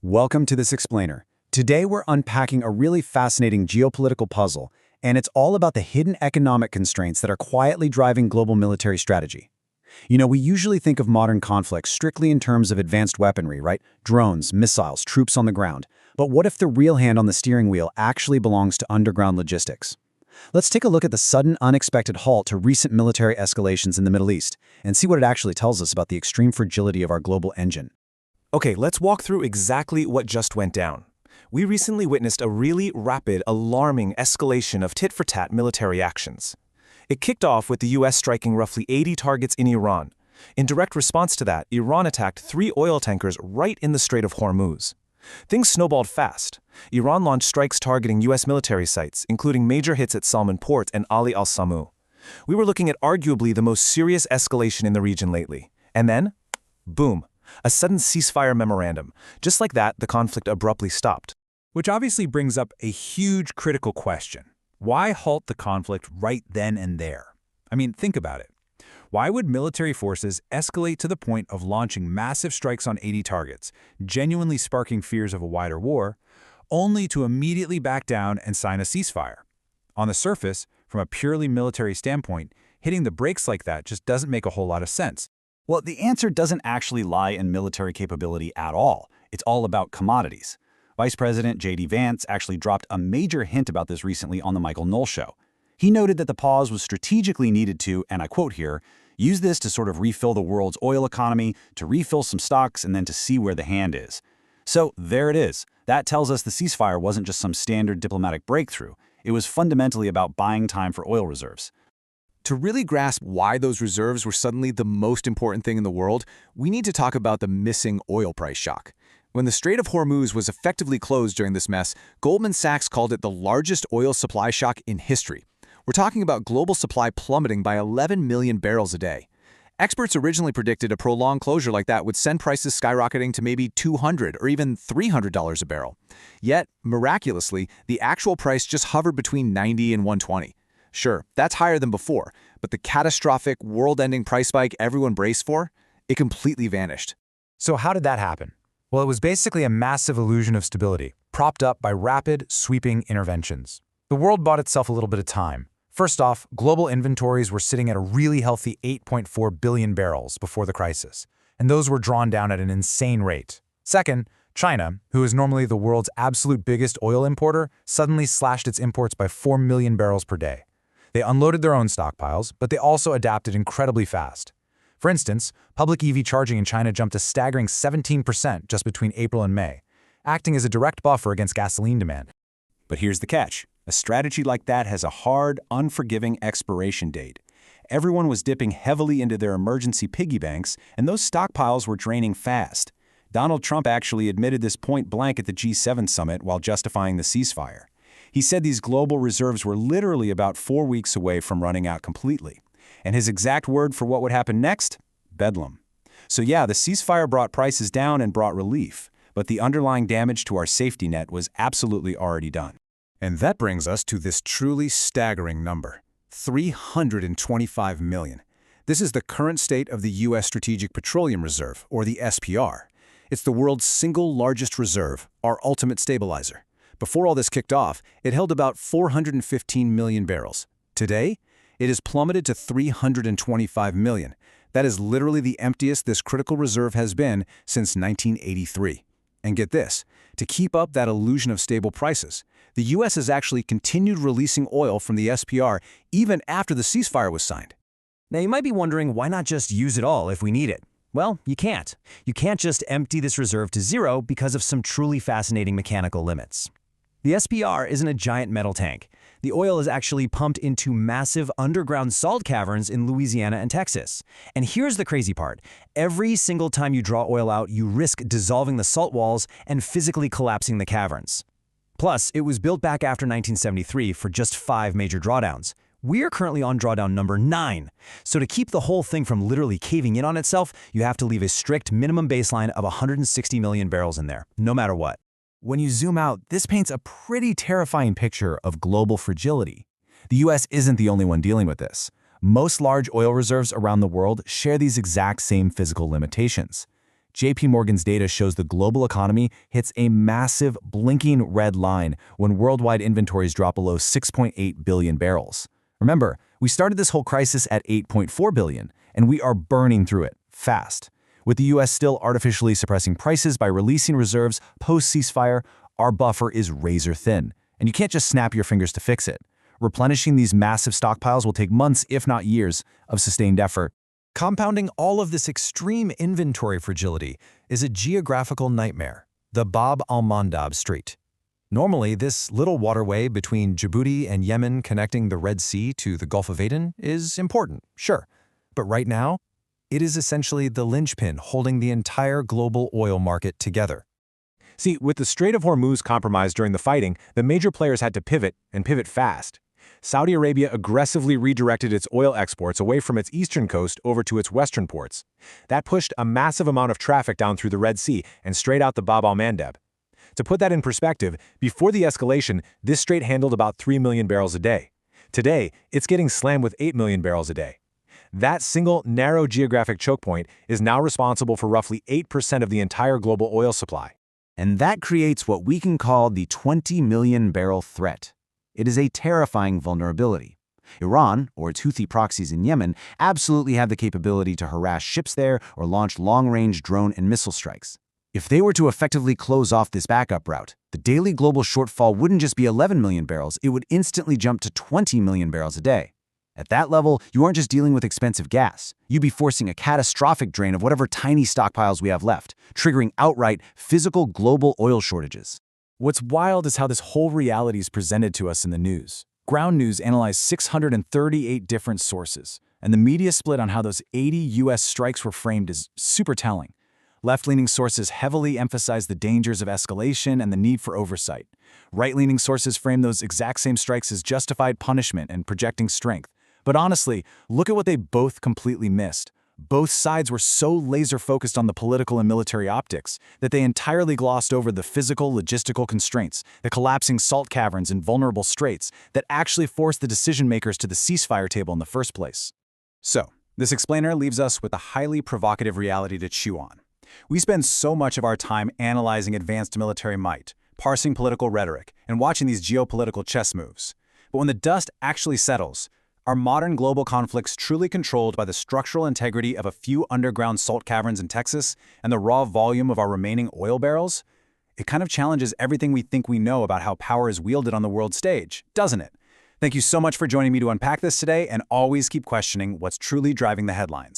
Welcome to this explainer. Today we're unpacking a really fascinating geopolitical puzzle, and it's all about the hidden economic constraints that are quietly driving global military strategy. We usually think of modern conflicts strictly in terms of advanced weaponry, right? Drones, missiles, troops on the ground. But what if the real hand on the steering wheel actually belongs to underground logistics? Let's take a look at the sudden, unexpected halt to recent military escalations in the Middle East and see what it actually tells us about the extreme fragility of our global engine. Okay, let's walk through exactly what just went down. We recently witnessed a really rapid, alarming escalation of tit-for-tat military actions. It kicked off with the US striking roughly 80 targets in Iran. In direct response to that, Iran attacked 3 oil tankers right in the Strait of Hormuz. Things snowballed fast. Iran launched strikes targeting US military sites, including major hits at Salman Port and Ali al-Samu. We were looking at arguably the most serious escalation in the region lately. And then, boom. A sudden ceasefire memorandum. Just like that, the conflict abruptly stopped. Which obviously brings up a huge critical question. Why halt the conflict right then and there? I mean, think about it. Why would military forces escalate to the point of launching massive strikes on 80 targets, genuinely sparking fears of a wider war, only to immediately back down and sign a ceasefire? On the surface, from a purely military standpoint, hitting the brakes like that just doesn't make a whole lot of sense. Well, the answer doesn't actually lie in military capability at all. It's all about commodities. Vice President J.D. Vance actually dropped a major hint about this recently on the Michael Knowles show. He noted that the pause was strategically needed to, and I quote here, use this to sort of refill the world's oil economy, to refill some stocks, and then to see where the hand is. So there it is. That tells us the ceasefire wasn't just some standard diplomatic breakthrough. It was fundamentally about buying time for oil reserves. To really grasp why those reserves were suddenly the most important thing in the world, we need to talk about the missing oil price shock. When the Strait of Hormuz was effectively closed during this mess, Goldman Sachs called it the largest oil supply shock in history. We're talking about global supply plummeting by 11 million barrels a day. Experts originally predicted a prolonged closure like that would send prices skyrocketing to maybe $200 or even $300 a barrel. Yet, miraculously, the actual price just hovered between $90 and $120. Sure, that's higher than before, but the catastrophic, world-ending price spike everyone braced for, it completely vanished. So how did that happen? Well, it was basically a massive illusion of stability, propped up by rapid, sweeping interventions. The world bought itself a little bit of time. First off, global inventories were sitting at a really healthy 8.4 billion barrels before the crisis, and those were drawn down at an insane rate. Second, China, who is normally the world's absolute biggest oil importer, suddenly slashed its imports by 4 million barrels per day. They unloaded their own stockpiles, but they also adapted incredibly fast. For instance, public EV charging in China jumped a staggering 17% just between April and May, acting as a direct buffer against gasoline demand. But here's the catch. A strategy like that has a hard, unforgiving expiration date. Everyone was dipping heavily into their emergency piggy banks, and those stockpiles were draining fast. Donald Trump actually admitted this point blank at the G7 summit while justifying the ceasefire. He said these global reserves were literally about 4 weeks away from running out completely. And his exact word for what would happen next? Bedlam. So yeah, the ceasefire brought prices down and brought relief, but the underlying damage to our safety net was absolutely already done. And that brings us to this truly staggering number, 325 million. This is the current state of the U.S. Strategic Petroleum Reserve, or the SPR. It's the world's single largest reserve, our ultimate stabilizer. Before all this kicked off, it held about 415 million barrels. Today, it has plummeted to 325 million. That is literally the emptiest this critical reserve has been since 1983. And get this, to keep up that illusion of stable prices, the U.S. has actually continued releasing oil from the SPR even after the ceasefire was signed. Now you might be wondering, why not just use it all if we need it? Well, you can't. You can't just empty this reserve to zero because of some truly fascinating mechanical limits. The SPR isn't a giant metal tank. The oil is actually pumped into massive underground salt caverns in Louisiana and Texas. And here's the crazy part. Every single time you draw oil out, you risk dissolving the salt walls and physically collapsing the caverns. Plus, it was built back after 1973 for just 5 major drawdowns. We're currently on drawdown number 9. So to keep the whole thing from literally caving in on itself, you have to leave a strict minimum baseline of 160 million barrels in there, no matter what. When you zoom out, this paints a pretty terrifying picture of global fragility. The US isn't the only one dealing with this. Most large oil reserves around the world share these exact same physical limitations. JP Morgan's data shows the global economy hits a massive, blinking red line when worldwide inventories drop below 6.8 billion barrels. Remember, we started this whole crisis at 8.4 billion, and we are burning through it, fast. With the US still artificially suppressing prices by releasing reserves post-ceasefire, our buffer is razor thin, and you can't just snap your fingers to fix it. Replenishing these massive stockpiles will take months, if not years, of sustained effort. Compounding all of this extreme inventory fragility is a geographical nightmare, the Bab al-Mandab Strait. Normally, this little waterway between Djibouti and Yemen connecting the Red Sea to the Gulf of Aden is important, sure. But right now, it is essentially the linchpin holding the entire global oil market together. See, with the Strait of Hormuz compromised during the fighting, the major players had to pivot, and pivot fast. Saudi Arabia aggressively redirected its oil exports away from its eastern coast over to its western ports. That pushed a massive amount of traffic down through the Red Sea and straight out the Bab al-Mandab. To put that in perspective, before the escalation, this strait handled about 3 million barrels a day. Today, it's getting slammed with 8 million barrels a day. That single, narrow geographic choke point is now responsible for roughly 8% of the entire global oil supply. And that creates what we can call the 20 million barrel threat. It is a terrifying vulnerability. Iran, or its Houthi proxies in Yemen, absolutely have the capability to harass ships there or launch long-range drone and missile strikes. If they were to effectively close off this backup route, the daily global shortfall wouldn't just be 11 million barrels, it would instantly jump to 20 million barrels a day. At that level, you aren't just dealing with expensive gas. You'd be forcing a catastrophic drain of whatever tiny stockpiles we have left, triggering outright physical global oil shortages. What's wild is how this whole reality is presented to us in the news. Ground News analyzed 638 different sources, and the media split on how those 80 U.S. strikes were framed is super telling. Left-leaning sources heavily emphasize the dangers of escalation and the need for oversight. Right-leaning sources frame those exact same strikes as justified punishment and projecting strength. But honestly, look at what they both completely missed. Both sides were so laser-focused on the political and military optics that they entirely glossed over the physical, logistical constraints, the collapsing salt caverns and vulnerable straits that actually forced the decision-makers to the ceasefire table in the first place. So, this explainer leaves us with a highly provocative reality to chew on. We spend so much of our time analyzing advanced military might, parsing political rhetoric, and watching these geopolitical chess moves. But when the dust actually settles, are modern global conflicts truly controlled by the structural integrity of a few underground salt caverns in Texas and the raw volume of our remaining oil barrels? It kind of challenges everything we think we know about how power is wielded on the world stage, doesn't it? Thank you so much for joining me to unpack this today, and always keep questioning what's truly driving the headlines.